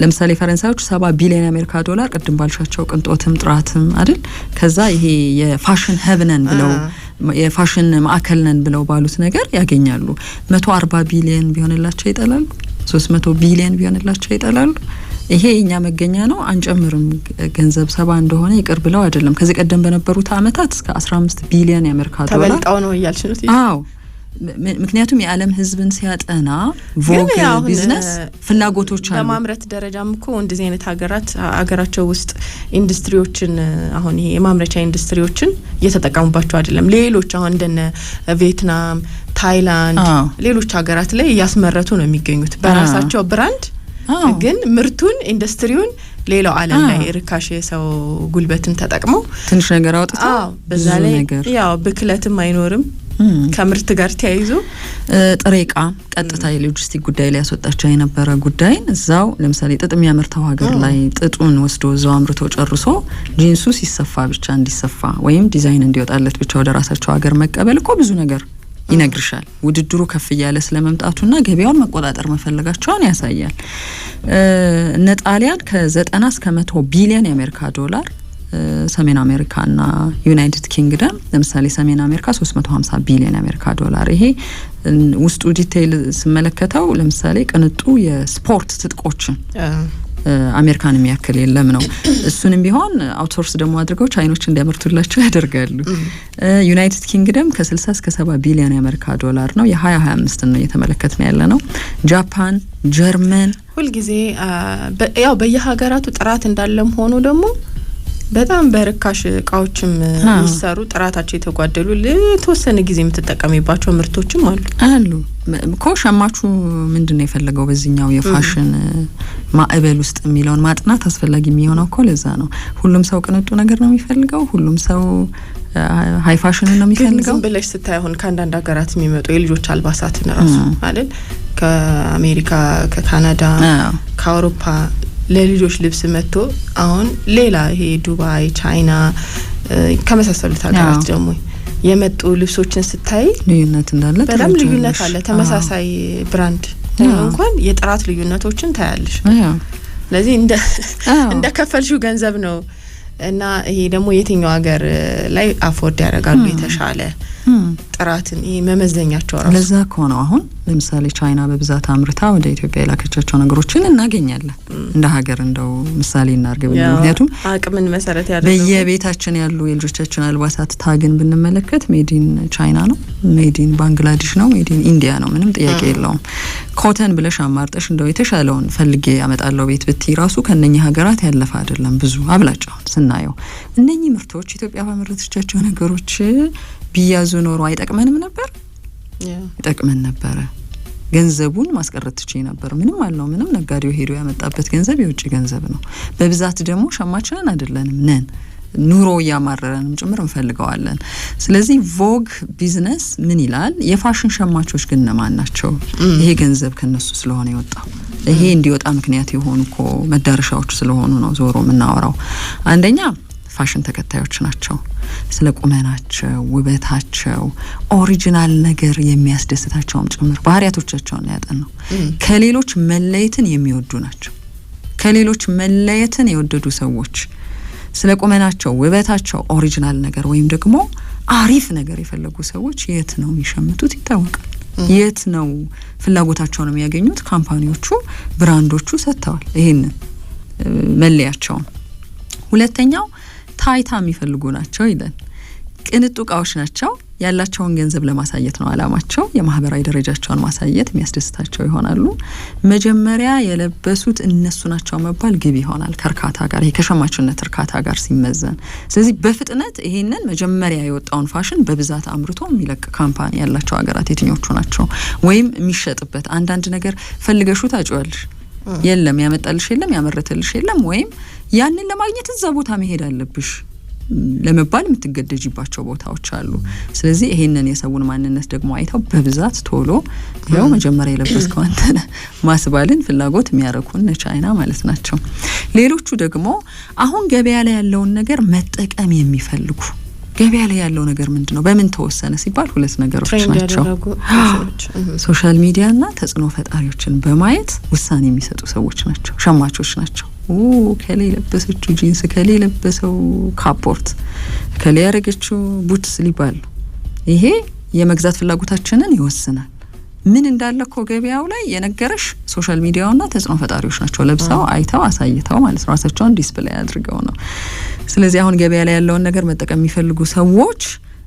ለምሳሌ ፈረንሳዮች 70 ቢሊዮን የአሜሪካ ዶላር ቅድም ባልሻቸው ቅንጦትም ጥራትም አይደል ከዛ ይሄ የፋሽን ሀብነን ብለው የፋሽን ማዕከል ነን ብለው ባሉት ነገር ያገኛሉ። 140 ቢሊዮን ቢሆንላቸው ይጠላሉ። 300 ቢሊዮን ቢሆንላቸው ይጠላሉ። ይሄ እኛ መገኛ ነው አንጨምርም ገንዘብ 70 እንደሆነ ይቅር ብለው አይደለም። ከዚህ ቀደም በነበሩት አመታት እስከ 15 ቢሊዮን የአሜሪካ ዶላር ተበልጣው ነው ያልሽኑት። አዎ ምክንያቱም የዓለም ህዝብን ሲያጠና ቮግ ቢዝነስ ፍላጎቶች አሉ። በማምረት ደረጃም እኮ እንደዚህ አይነት ሀገራቸው ውስጥ ኢንዱስትሪዎችን አሁን ይሄ የማምረቻ ኢንዱስትሪዎችን እየተጠቀሙባቸው አይደለም። ሌሎች አሁን እንደነ ቪየትናም፣ ታይላንድ ሌሎች ሀገራት ላይ እያስመረቱ ነው የሚገኙት በራሳቸው ብራንድ። ግን ምርቱን ኢንዱስትሪውን ሌላው ዓለም ላይ ርካሽ የሰው ጉልበትን ተጠቅመው ትንሽ ነገር አውጥተው በዛ ላይ ያው ብክለትም አይኖርም። ከምርት ጋር ተያይዞ ጥሬ ዕቃ ቀጥታ የሎጂስቲክ ጉዳይ ላይ ያስወጣቸው የነበረ ጉዳይ እዛው ለምሳሌ ጥጥ የሚያመርተው ሀገር ላይ ጥጡን ወስዶ እዛው አምርቶ ጨርሶ ጂንሱ ሲሰፋ ብቻ እንዲሰፋ ወይም ዲዛይን እንዲወጣለት ብቻ ወደ ራሳቸው ሀገር መቀበል እኮ ብዙ ነገር ይነግርሻል። ውድድሩ ከፍ ያለ ስለመምጣቱና ገበያውን መቆጣጠር መፈለጋቸውን ያሳያል። እነ ጣሊያን ከ90 እስከ 100 ቢሊዮን የአሜሪካ ዶላር ሰሜን አሜሪካና ዩናይትድ ኪንግደም ለምሳሌ ሰሜን አሜሪካ 350 ቢሊዮን የአሜሪካ ዶላር። ይሄ ውስጡ ዲቴይል ስመለከተው ለምሳሌ ቅንጡ የስፖርት ትጥቆችን አሜሪካን የሚያክል የለም ነው። እሱንም ቢሆን አውትሶርስ ደግሞ አድርገው ቻይኖች እንዲያመርቱላቸው ያደርጋሉ። ዩናይትድ ኪንግደም ከ60 እስከ 70 ቢሊዮን የአሜሪካ ዶላር ነው። የ2025 ነው እየተመለከትን ያለ ነው። ጃፓን፣ ጀርመን ሁልጊዜ ያው በየሀገራቱ ጥራት እንዳለም ሆኖ ደግሞ በጣም በርካሽ እቃዎችም የሚሰሩ ጥራታቸው የተጓደሉ ለተወሰነ ጊዜ የምትጠቀሚባቸው ምርቶችም አሉ እኮ። ሸማቹ ምንድነው የፈለገው በዚህኛው የፋሽን ማዕበል ውስጥ የሚለውን ማጥናት አስፈላጊ የሚሆነው እኮ ለዛ ነው። ሁሉም ሰው ቅንጡ ነገር ነው የሚፈልገው፣ ሁሉም ሰው ሃይ ፋሽን ነው የሚፈልገው። ብለሽ ስታይሆን ከአንዳንድ ሀገራት የሚመጡ የልጆች አልባሳትን ራሱ አይደል ከአሜሪካ፣ ከካናዳ፣ ከአውሮፓ ለልጆች ልብስ መጥቶ አሁን ሌላ ይሄ ዱባይ፣ ቻይና ከመሳሰሉት ሀገራት ደግሞ የመጡ ልብሶችን ስታይ ልዩነት እንዳለ በጣም ልዩነት አለ። ተመሳሳይ ብራንድ እንኳን የጥራት ልዩነቶችን ታያለሽ። ስለዚህ እንደ ከፈልሽው ገንዘብ ነው እና ይሄ ደግሞ የትኛው ሀገር ላይ አፎርድ ያደርጋሉ የተሻለ ጥራትን ይሄ መመዘኛቸው ራሱ ለዛ ከሆነ አሁን ለምሳሌ ቻይና በብዛት አምርታ ወደ ኢትዮጵያ የላከቻቸው ነገሮችን እናገኛለን። እንደ ሀገር እንደው ምሳሌ እናርገው። ምክንያቱም አቅምን መሰረት ያደረገ በየቤታችን ያሉ የልጆቻችን አልባሳት ታግን ብንመለከት ሜዲን ቻይና ነው፣ ሜዲን ባንግላዴሽ ነው፣ ሜዲን ኢንዲያ ነው። ምንም ጥያቄ የለውም። ኮተን ብለሽ አማርጠሽ እንደው የተሻለውን ፈልጌ ያመጣለው ቤት ብትይ ራሱ ከነኛ ሀገራት ያለፈ አይደለም። ብዙ አብላጫው ስናየው እነኚህ ምርቶች ኢትዮጵያ ባመረተቻቸው ነገሮች ቢያዙ ኖሮ አይጠቅመንም ነበር? ይጠቅመን ነበረ። ገንዘቡን ማስቀረት ትችይ ነበር። ምንም አለው ምንም ነጋዴው ሄዶ ያመጣበት ገንዘብ የውጭ ገንዘብ ነው። በብዛት ደግሞ ሸማችንን አይደለንም ነን ኑሮ ያማረረንም ጭምር እንፈልገዋለን። ስለዚህ ቮግ ቢዝነስ ምን ይላል? የፋሽን ሸማቾች ግን ነማን ናቸው? ይሄ ገንዘብ ከነሱ ስለሆነ ይወጣው። ይሄ እንዲወጣ ምክንያት የሆኑኮ መዳረሻዎች ስለሆኑ ነው ዞሮ የምናወራው። አንደኛ ፋሽን ተከታዮች ናቸው። ስለ ቁመናቸው፣ ውበታቸው፣ ኦሪጂናል ነገር የሚያስደስታቸውም ጭምር ባህሪያቶቻቸውን ያጠናው ከሌሎች መለየትን የሚወዱ ናቸው። ከሌሎች መለየትን የወደዱ ሰዎች ስለ ቁመናቸው፣ ውበታቸው ኦሪጂናል ነገር ወይም ደግሞ አሪፍ ነገር የፈለጉ ሰዎች የት ነው የሚሸምቱት ይታወቃል። የት ነው ፍላጎታቸውን የሚያገኙት? ካምፓኒዎቹ፣ ብራንዶቹ ሰጥተዋል ይሄንን መለያቸውን። ሁለተኛው ታይታ የሚፈልጉ ናቸው ይላል። ቅንጡ እቃዎች ናቸው። ያላቸውን ገንዘብ ለማሳየት ነው አላማቸው። የማህበራዊ ደረጃቸውን ማሳየት የሚያስደስታቸው ይሆናሉ። መጀመሪያ የለበሱት እነሱ ናቸው መባል ግብ ይሆናል ከእርካታ ጋር፣ ከሸማችነት እርካታ ጋር ሲመዘን። ስለዚህ በፍጥነት ይሄንን መጀመሪያ የወጣውን ፋሽን በብዛት አምርቶ የሚለቅ ካምፓኒ ያላቸው ሀገራት የትኞቹ ናቸው? ወይም የሚሸጥበት አንዳንድ ነገር ፈልገሹ ታጭዋለሽ፣ የለም ያመጣልሽ፣ የለም ያመረተልሽ፣ የለም ወይም ያንን ለማግኘት እዛ ቦታ መሄድ አለብሽ ለመባል የምትገደጂባቸው ቦታዎች አሉ። ስለዚህ ይሄንን የሰውን ማንነት ደግሞ አይተው በብዛት ቶሎ ያው መጀመሪያ የለበስከው አንተ ነህ ማስባልን ፍላጎት የሚያረኩን ቻይና ማለት ናቸው። ሌሎቹ ደግሞ አሁን ገበያ ላይ ያለውን ነገር መጠቀም የሚፈልጉ ገበያ ላይ ያለው ነገር ምንድነው? በምን ተወሰነ ሲባል ሁለት ነገሮች ናቸው። ሶሻል ሚዲያና ተጽዕኖ ፈጣሪዎችን በማየት ውሳኔ የሚሰጡ ሰዎች ናቸው፣ ሸማቾች ናቸው። ከሌ ለበሰችው ጂንስ፣ ከሌ ለበሰው ካፖርት፣ ከሌ ያረገችው ቡትስ ሊባል ይሄ የመግዛት ፍላጎታችንን ይወስናል። ምን እንዳለኮ ገበያው ላይ የነገረሽ ሶሻል ሚዲያውና ተጽዕኖ ፈጣሪዎች ናቸው። ለብሰው አይተው አሳይተው ማለት ነው፣ ራሳቸውን ዲስፕሌይ አድርገው ነው። ስለዚህ አሁን ገበያ ላይ ያለውን ነገር መጠቀም የሚፈልጉ ሰዎች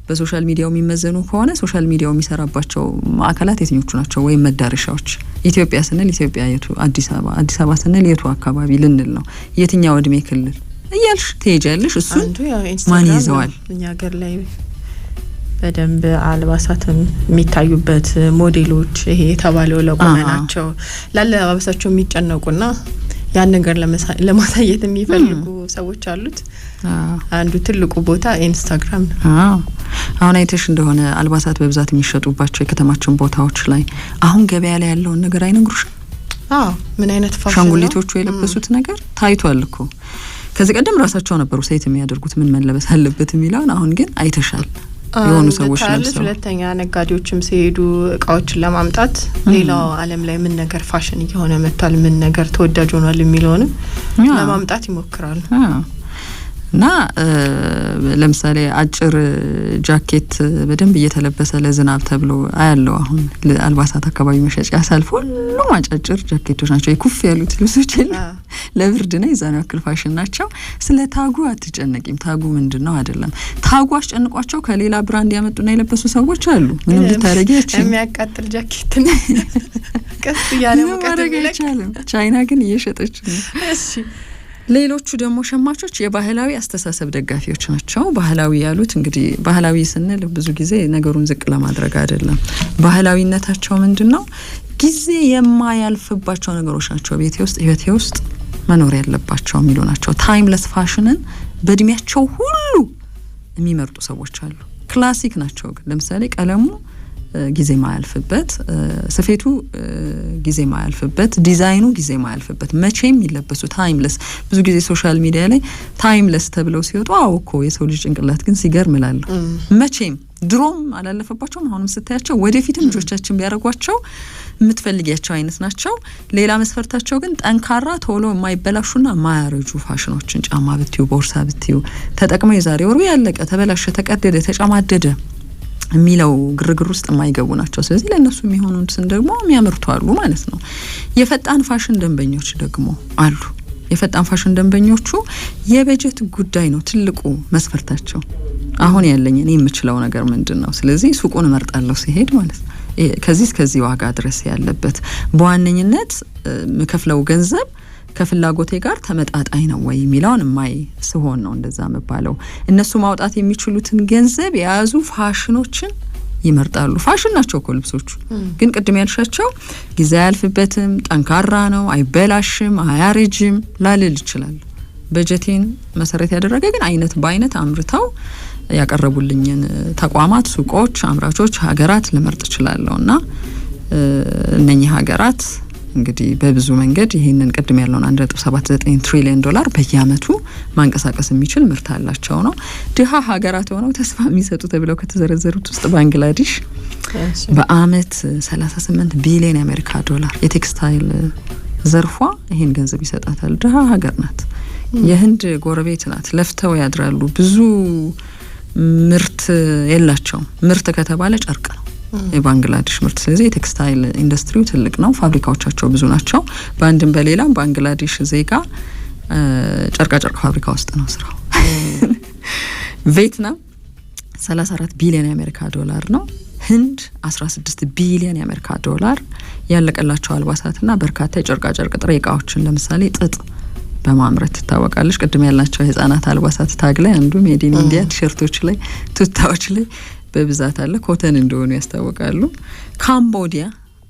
በሶሻል ሚዲያው የሚመዘኑ ከሆነ ሶሻል ሚዲያው የሚሰራባቸው ማዕከላት የትኞቹ ናቸው? ወይም መዳረሻዎች? ኢትዮጵያ ስንል ኢትዮጵያ የቱ? አዲስ አበባ ስንል የቱ አካባቢ ልንል ነው? የትኛው እድሜ ክልል እያልሽ ትሄጃለሽ። እሱን ማን ይዘዋል? እኛ ሀገር ላይ በደንብ አልባሳትን የሚታዩበት ሞዴሎች ይሄ የተባለው ለቁመናቸው ላለባበሳቸው የሚጨነቁና ያን ነገር ለማሳየት የሚፈልጉ ሰዎች አሉት። አንዱ ትልቁ ቦታ ኢንስታግራም ነው። አሁን አይተሽ እንደሆነ አልባሳት በብዛት የሚሸጡባቸው የከተማችን ቦታዎች ላይ አሁን ገበያ ላይ ያለውን ነገር አይነግሩሽም? ምን አይነት ፋሽን ሻንጉሊቶቹ የለበሱት ነገር ታይቷል እኮ። ከዚህ ቀደም ራሳቸው ነበሩ ሴት የሚያደርጉት ምን መለበስ አለበት የሚለውን። አሁን ግን አይተሻል የሆኑ ሰዎች ለብሰው። ሁለተኛ ነጋዴዎችም ሲሄዱ እቃዎችን ለማምጣት ሌላው ዓለም ላይ ምን ነገር ፋሽን እየሆነ መጥቷል፣ ምን ነገር ተወዳጅ ሆኗል የሚለውንም ለማምጣት ይሞክራሉ። እና ለምሳሌ አጭር ጃኬት በደንብ እየተለበሰ ለዝናብ ተብሎ አያለው። አሁን አልባሳት አካባቢ መሸጫ ያሳልፉ ሁሉም አጫጭር ጃኬቶች ናቸው። የኩፍ ያሉት ልብሶች ለብርድ ነው፣ የዛኔ ያክል ፋሽን ናቸው። ስለ ታጉ አትጨነቂም። ታጉ ምንድነው? አይደለም ታጉ አስጨንቋቸው ከሌላ ብራንድ ያመጡና የለበሱ ሰዎች አሉ። ምንም ልታረጊያችሁ የሚያቃጥል ጃኬት ነው ቀስ ያለ ማረግ አይቻልም። ቻይና ግን እየሸጠች ነው። እሺ ሌሎቹ ደግሞ ሸማቾች የባህላዊ አስተሳሰብ ደጋፊዎች ናቸው። ባህላዊ ያሉት እንግዲህ ባህላዊ ስንል ብዙ ጊዜ ነገሩን ዝቅ ለማድረግ አይደለም። ባህላዊነታቸው ምንድነው? ጊዜ የማያልፍባቸው ነገሮች ናቸው። ቤቴ ውስጥ ህይወቴ ውስጥ መኖር ያለባቸው የሚሉ ናቸው። ታይምለስ ፋሽንን በእድሜያቸው ሁሉ የሚመርጡ ሰዎች አሉ። ክላሲክ ናቸው ግን ለምሳሌ ቀለሙ ጊዜ ማያልፍበት፣ ስፌቱ ጊዜ ማያልፍበት፣ ዲዛይኑ ጊዜ ማያልፍበት መቼም ይለበሱ ታይምለስ። ብዙ ጊዜ ሶሻል ሚዲያ ላይ ታይምለስ ተብለው ሲወጡ እኮ የሰው ልጅ ጭንቅላት ግን ሲገርም እላለሁ። መቼም ድሮም አላለፈባቸውም፣ አሁንም ስታያቸው ወደፊትም ልጆቻችን ቢያደርጓቸው የምትፈልጊያቸው አይነት ናቸው። ሌላ መስፈርታቸው ግን ጠንካራ ቶሎ የማይበላሹና የማያረጁ ፋሽኖችን ጫማ ብትዩ ቦርሳ ብትዩ ተጠቅመው የዛሬ ወሩ ያለቀ ተበላሸ ተቀደደ ተጨማደደ የሚለው ግርግር ውስጥ የማይገቡ ናቸው። ስለዚህ ለነሱ የሚሆኑትን ደግሞ የሚያመርቱ አሉ ማለት ነው። የፈጣን ፋሽን ደንበኞች ደግሞ አሉ። የፈጣን ፋሽን ደንበኞቹ የበጀት ጉዳይ ነው ትልቁ መስፈርታቸው። አሁን ያለኝ እኔ የምችለው ነገር ምንድነው? ስለዚህ ሱቁን እመርጣለሁ ሲሄድ ማለት ነው። ከዚህ ዋጋ ድረስ ያለበት በዋነኝነት መከፍለው ገንዘብ ከፍላጎቴ ጋር ተመጣጣኝ ነው ወይ የሚለውን ማይ ሲሆን ነው እንደዛ መባለው። እነሱ ማውጣት የሚችሉትን ገንዘብ የያዙ ፋሽኖችን ይመርጣሉ። ፋሽን ናቸው እኮ ልብሶቹ፣ ግን ቅድም ያልሻቸው ጊዜ አያልፍበትም፣ ጠንካራ ነው፣ አይበላሽም፣ አያረጅም ላልል ይችላል። በጀቴን መሰረት ያደረገ ግን አይነት በአይነት አምርተው ያቀረቡልኝን ተቋማት፣ ሱቆች፣ አምራቾች፣ ሀገራት ልመርጥ እችላለሁና እነኚህ ሀገራት እንግዲህ በብዙ መንገድ ይሄንን ቅድም ያለውን 1.79 ትሪሊዮን ዶላር በየአመቱ ማንቀሳቀስ የሚችል ምርት አላቸው ነው። ድሃ ሀገራት ሆነው ተስፋ የሚሰጡ ተብለው ከተዘረዘሩት ውስጥ ባንግላዴሽ በአመት 38 ቢሊዮን የአሜሪካ ዶላር የቴክስታይል ዘርፏ ይሄን ገንዘብ ይሰጣታል። ድሃ ሀገር ናት። የህንድ ጎረቤት ናት። ለፍተው ያድራሉ። ብዙ ምርት የላቸውም። ምርት ከተባለ ጨርቅ ነው የባንግላዴሽ ምርት። ስለዚህ የቴክስታይል ኢንዱስትሪው ትልቅ ነው። ፋብሪካዎቻቸው ብዙ ናቸው። በአንድም በሌላም ባንግላዴሽ ዜጋ ጨርቃ ጨርቅ ፋብሪካ ውስጥ ነው ስራው። ቪየትናም 34 ቢሊዮን የአሜሪካ ዶላር ነው። ህንድ 16 ቢሊዮን የአሜሪካ ዶላር ያለቀላቸው አልባሳትና በርካታ የጨርቃ ጨርቅ ጥሬ እቃዎችን ለምሳሌ ጥጥ በማምረት ትታወቃለች። ቅድም ያልናቸው የህፃናት አልባሳት ታግ ላይ አንዱ ሜድ ኢን ኢንዲያ ቲሸርቶች ላይ ቱታዎች ላይ በብዛት አለ። ኮተን እንደሆኑ ያስታውቃሉ። ካምቦዲያ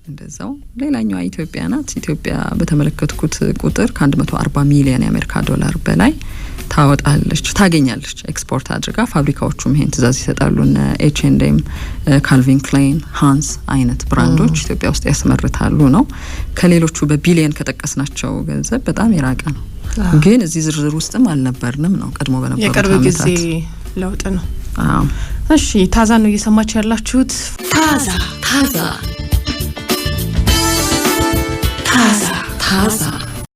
እንደዛው። ሌላኛዋ ኢትዮጵያ ናት። ኢትዮጵያ በተመለከትኩት ቁጥር ከ140 ሚሊዮን የአሜሪካ ዶላር በላይ ታገኛለች ኤክስፖርት አድርጋ። ፋብሪካዎቹም ይሄን ትእዛዝ ይሰጣሉ። እነ ኤች&ኤም፣ ካልቪን ክላይን፣ ሃንስ አይነት ብራንዶች ኢትዮጵያ ውስጥ ያስመርታሉ ነው። ከሌሎቹ በቢሊየን ከጠቀስናቸው ገንዘብ በጣም የራቀ ነው። ግን እዚህ ዝርዝር ውስጥም አልነበርንም ነው። ቀድሞ በነበሩት የቅርብ ጊዜ ለውጥ ነው። እሺ ታዛ ነው እየሰማችሁ ያላችሁት። ታዛ